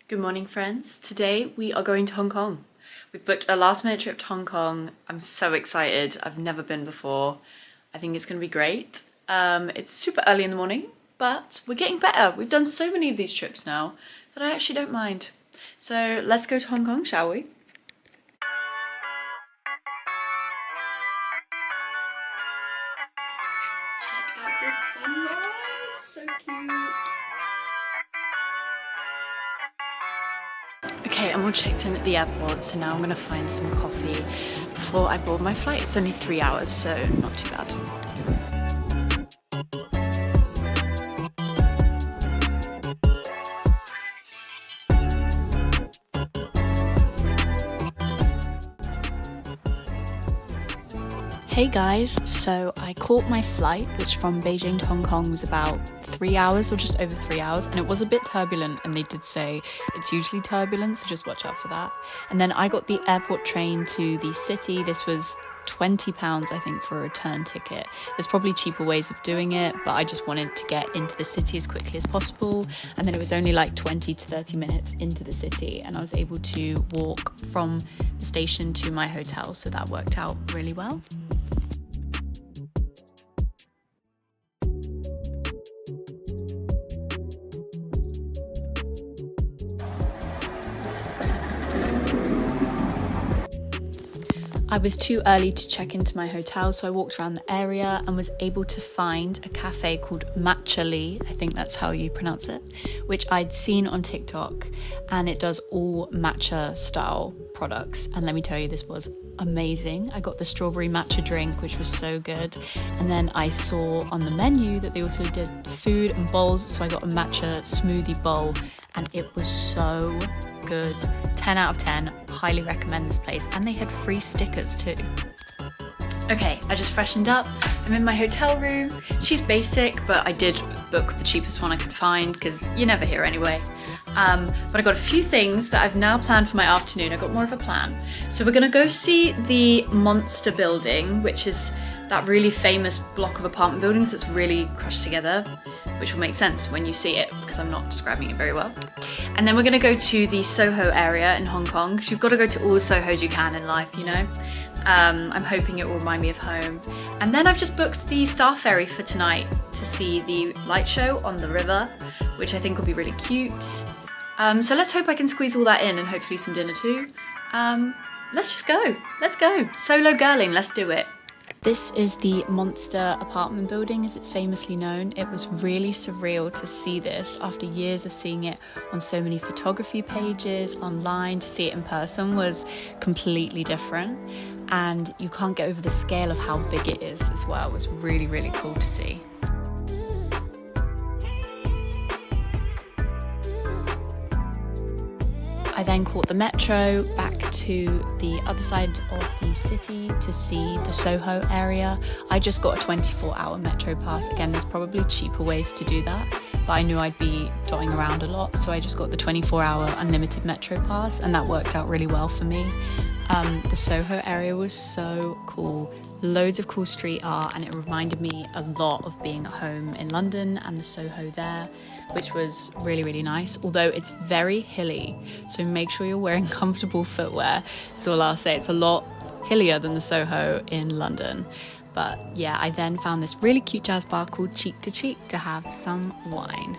Good morning, friends. Today we are going to Hong Kong. We've booked a last minute trip to Hong Kong. I'm so excited. I've never been before. I think it's going to be great. It's super early in the morning, but we're getting better. We've done so many of these trips now that I actually don't mind. So let's go to Hong Kong, shall we? Check out this sunrise, so cute. Okay, I'm all checked in at the airport, so now I'm gonna find some coffee before I board my flight. It's only 3 hours, so not too bad. Hey guys, so I caught my flight, which from Beijing to Hong Kong was about 3 hours or just over 3 hours, and it was a bit turbulent, and they did say it's usually turbulent, so just watch out for that. And then I got the airport train to the city. This was £20, I think, for a return ticket. There's probably cheaper ways of doing it, but I just wanted to get into the city as quickly as possible. And then it was only like 20 to 30 minutes into the city, and I was able to walk from the station to my hotel, so that worked out really well. I was too early to check into my hotel, so I walked around the area and was able to find a cafe called Matcha Lee, I think that's how you pronounce it, which I'd seen on TikTok, and it does all matcha style products. And let me tell you, this was amazing. I got the strawberry matcha drink, which was so good. And then I saw on the menu that they also did food and bowls, so I got a matcha smoothie bowl, and it was so good. 10 out of 10, highly recommend this place. And they had free stickers too. Okay, I just freshened up. I'm in my hotel room. She's basic, but I did book the cheapest one I could find because you're never here anyway. But I got a few things that I've now planned for my afternoon. I got more of a plan. So we're gonna go see the Monster building, which is that really famous block of apartment buildings that's really crushed together, which will make sense when you see it because I'm not describing it very well. And then we're gonna go to the Soho area in Hong Kong, because you've got to go to all the Sohos you can in life, you know? I'm hoping it will remind me of home. And then I've just booked the Star Ferry for tonight to see the light show on the river, which I think will be really cute. So let's hope I can squeeze all that in, and hopefully some dinner too. Let's just go. Let's go. Solo girling, let's do it. This is the Monster apartment building, as it's famously known. It was really surreal to see this after years of seeing it on so many photography pages, online. To see it in person was completely different. And you can't get over the scale of how big it is as well. It was really, really cool to see. I then caught the metro back to the other side of the city to see the Soho area. I just got a 24-hour metro pass. Again, there's probably cheaper ways to do that, but I knew I'd be dotting around a lot, so I just got the 24-hour unlimited metro pass, and that worked out really well for me. The Soho area was so cool. Loads of cool street art, and it reminded me a lot of being at home in London and the Soho there, which was really, really nice, although it's very hilly, so make sure you're wearing comfortable footwear. That's all I'll say. It's a lot hillier than the Soho in London. But yeah, I then found this really cute jazz bar called Cheek to Cheek to have some wine.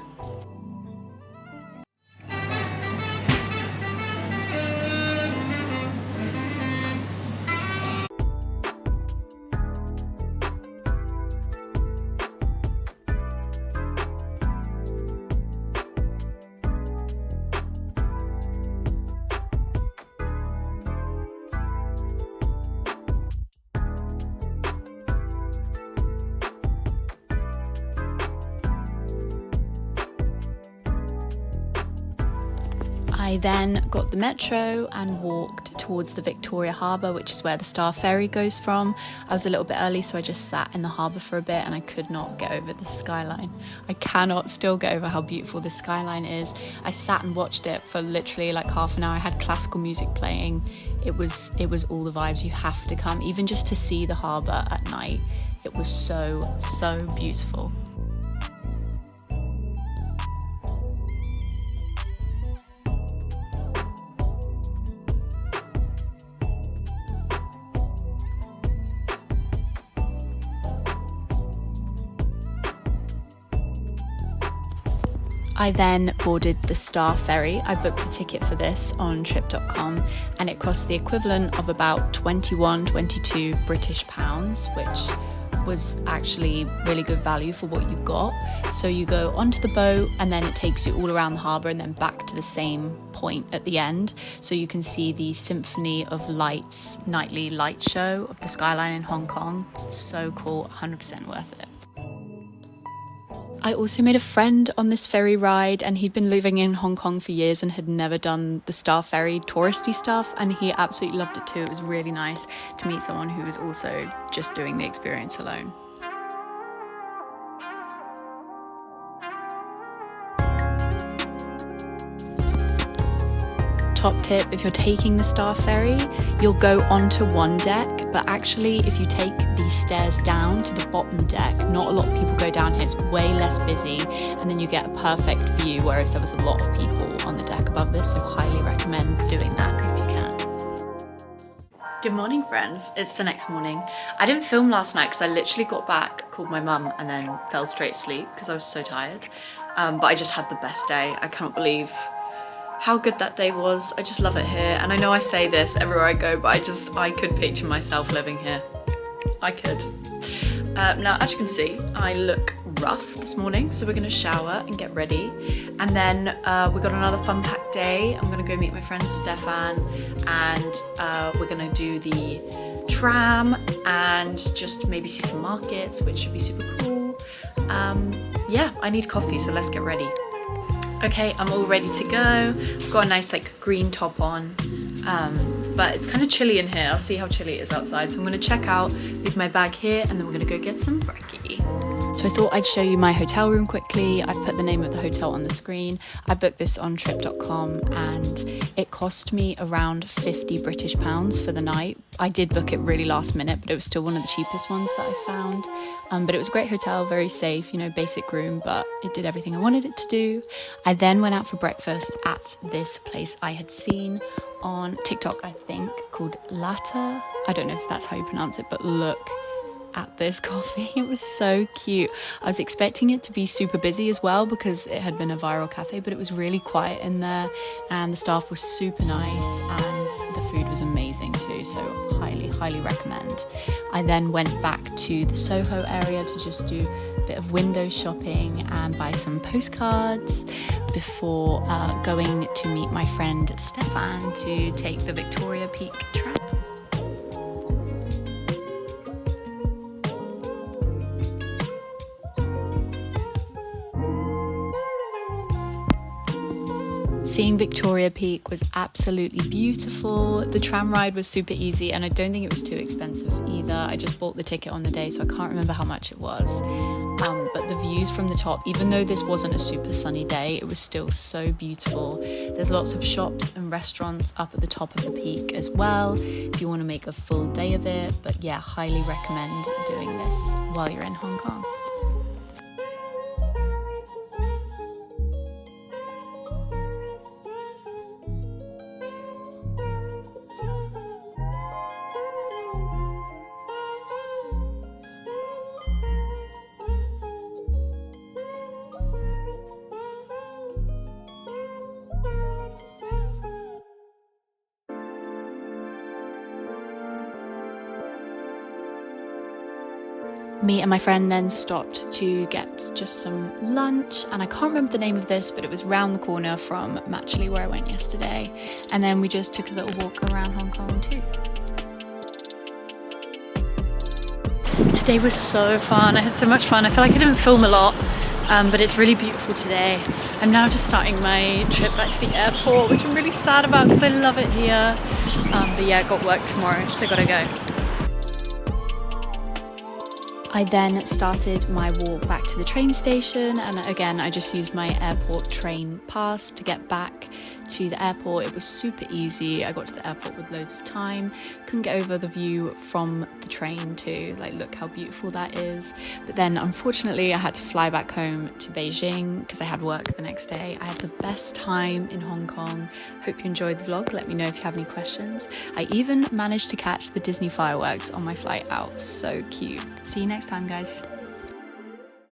I then got the metro and walked towards the Victoria Harbour, which is where the Star Ferry goes from. I was a little bit early, so I just sat in the harbour for a bit, and I could not get over the skyline. I cannot still get over how beautiful this skyline is. I sat and watched it for literally like half an hour. I had classical music playing. It was all the vibes. You have to come, even just to see the harbour at night. It was so, so beautiful. I then boarded the Star Ferry. I booked a ticket for this on trip.com and it cost the equivalent of about 22 British pounds, which was actually really good value for what you got. So you go onto the boat and then it takes you all around the harbour and then back to the same point at the end. So you can see the Symphony of Lights nightly light show of the skyline in Hong Kong. So cool, 100% worth it. I also made a friend on this ferry ride and he'd been living in Hong Kong for years and had never done the Star Ferry touristy stuff, and he absolutely loved it too. It was really nice to meet someone who was also just doing the experience alone. Top tip, if you're taking the Star Ferry, you'll go onto one deck, but actually if you take the stairs down to the bottom deck, not a lot of people go down here, it's way less busy, and then you get a perfect view, whereas there was a lot of people on the deck above this, so highly recommend doing that if you can. Good morning, friends. It's the next morning. I didn't film last night because I literally got back, called my mum, and then fell straight asleep because I was so tired, but I just had the best day. I cannot believe how good that day was. I just love it here, and I know I say this everywhere I go, but I could picture myself living here. I could. Now, as you can see, I look rough this morning, so we're gonna shower and get ready, and then we got another fun packed day. I'm gonna go meet my friend Stefan, and we're gonna do the tram and just maybe see some markets, which should be super cool. Yeah, I need coffee, so let's get ready. Okay, I'm all ready to go. I've got a nice green top on, but it's kind of chilly in here. I'll see how chilly it is outside. So I'm gonna check out, leave my bag here, and then we're gonna go get some brekkie. So I thought I'd show you my hotel room quickly. I've put the name of the hotel on the screen. I booked this on trip.com and it cost me around 50 British pounds for the night. I did book it really last minute, but it was still one of the cheapest ones that I found. But it was a great hotel, very safe, basic room, but it did everything I wanted it to do. I then went out for breakfast at this place I had seen on TikTok, I think, called Latte. I don't know if that's how you pronounce it, but look at this coffee. It was so cute. I was expecting it to be super busy as well because it had been a viral cafe, but it was really quiet in there and the staff was super nice and the food was amazing too, so highly recommend. I then went back to the Soho area to just do a bit of window shopping and buy some postcards before going to meet my friend Stefan to take the Victoria Peak tram. Seeing Victoria Peak was absolutely beautiful. The tram ride was super easy and I don't think it was too expensive either. I just bought the ticket on the day, so I can't remember how much it was. But the views from the top, even though this wasn't a super sunny day, it was still so beautiful. There's lots of shops and restaurants up at the top of the peak as well, if you want to make a full day of it. But yeah, highly recommend doing this while you're in Hong Kong. Me and my friend then stopped to get just some lunch, and I can't remember the name of this, but it was round the corner from Matchley where I went yesterday, and then we just took a little walk around Hong Kong too. Today was so fun. I had so much fun. I feel like I didn't film a lot, but it's really beautiful today. I'm now just starting my trip back to the airport, which I'm really sad about because I love it here. But yeah, I got work tomorrow, so gotta go. I then started my walk back to the train station, and again I just used my airport train pass to get back to the airport. It was super easy. I got to the airport with loads of time. Couldn't get over the view from the train too, look how beautiful that is. But then unfortunately I had to fly back home to Beijing because I had work the next day. I had the best time in Hong Kong. Hope you enjoyed the vlog. Let me know if you have any questions. I even managed to catch the Disney fireworks on my flight out. So cute. See you next time, guys.